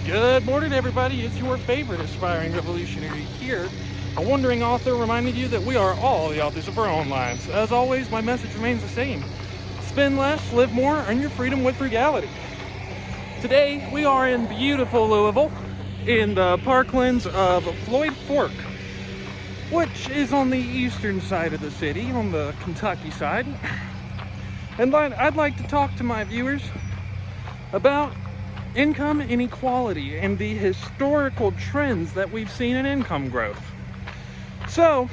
Good morning, everybody. It's your favorite aspiring revolutionary here, a wandering author reminding you that we are all the authors of our own lives. As always, my message remains the same. Spend less, live more, earn your freedom with frugality. Today, we are in beautiful Louisville, in the parklands of Floyd Fork, which is on the eastern side of the city, on the Kentucky side. And I'd like to talk to my viewers about income inequality and the historical trends that we've seen in income growth. So,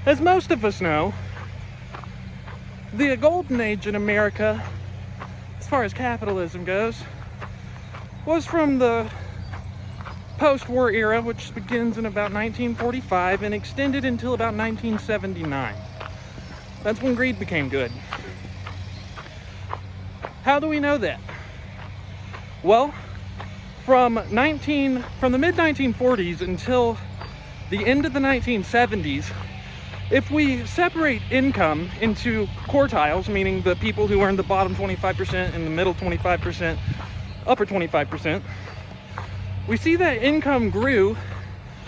as most of us know, the golden age in America, as far as capitalism goes, was from the post-war era, which begins in about 1945 and extended until about 1979. That's when greed became good. How do we know that? Well, from the mid-1940s until the end of the 1970s, if we separate income into quartiles, meaning the people who earn the bottom 25% and the middle 25%, upper 25%, we see that income grew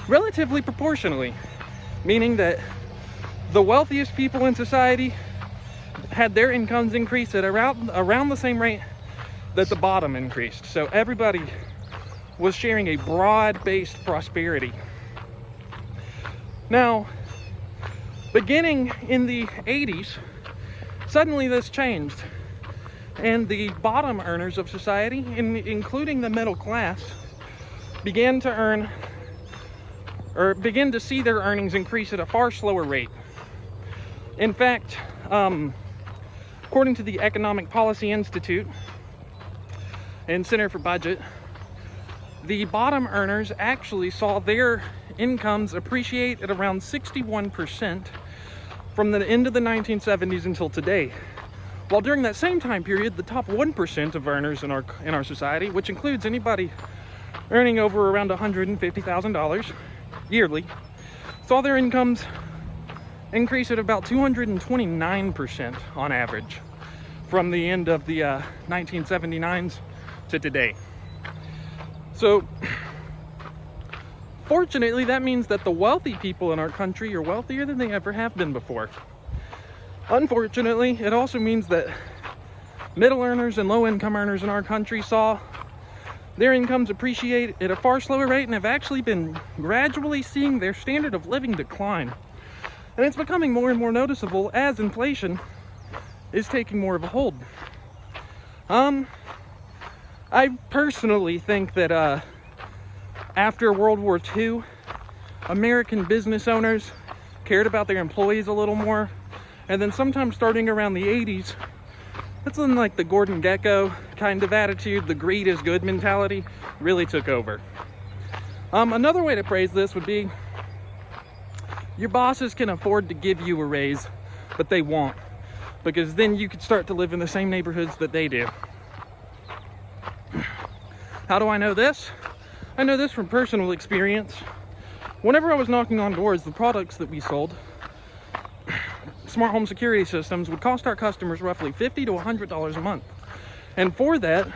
relatively proportionally, meaning that the wealthiest people in society had their incomes increase at around the same rate that the bottom increased. So everybody was sharing a broad-based prosperity. Now, beginning in the 80s, suddenly this changed, and the bottom earners of society, including the middle class, began to see their earnings increase at a far slower rate. In fact, according to the Economic Policy Institute and Center for Budget, the bottom earners actually saw their incomes appreciate at around 61% from the end of the 1970s until today. While during that same time period, the top 1% of earners in our society, which includes anybody earning over around $150,000 yearly, saw their incomes increase at about 229% on average from the end of the 1979s to today. So fortunately, that means that the wealthy people in our country are wealthier than they ever have been before. Unfortunately, it also means that middle earners and low income earners in our country saw their incomes appreciate at a far slower rate and have actually been gradually seeing their standard of living decline. And it's becoming more and more noticeable as inflation is taking more of a hold. I personally think that after World War II, American business owners cared about their employees a little more. And then sometime starting around the 80s, that's when like the Gordon Gekko kind of attitude, the greed is good mentality, really took over. Another way to phrase this would be, your bosses can afford to give you a raise, but they won't, because then you could start to live in the same neighborhoods that they do. How do I know this? I know this from personal experience. Whenever I was knocking on doors, the products that we sold, smart home security systems, would cost our customers roughly $50 to $100 a month. And for that,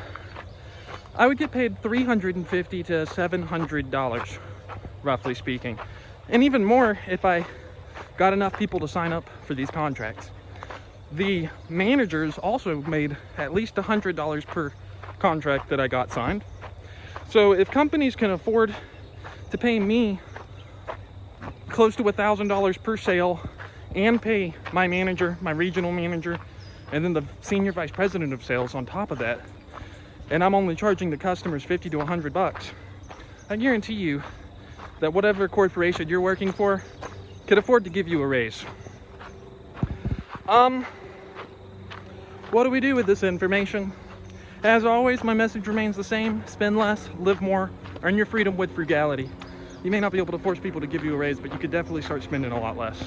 I would get paid $350 to $700, roughly speaking. And even more if I got enough people to sign up for these contracts. The managers also made at least $100 per contract that I got signed. So if companies can afford to pay me close to $1,000 per sale and pay my manager, my regional manager, and then the senior vice president of sales on top of that, and I'm only charging the customers $50 to $100, I guarantee you that whatever corporation you're working for could afford to give you a raise. What do we do with this information? As always, my message remains the same. Spend less, live more, earn your freedom with frugality. You may not be able to force people to give you a raise, but you could definitely start spending a lot less.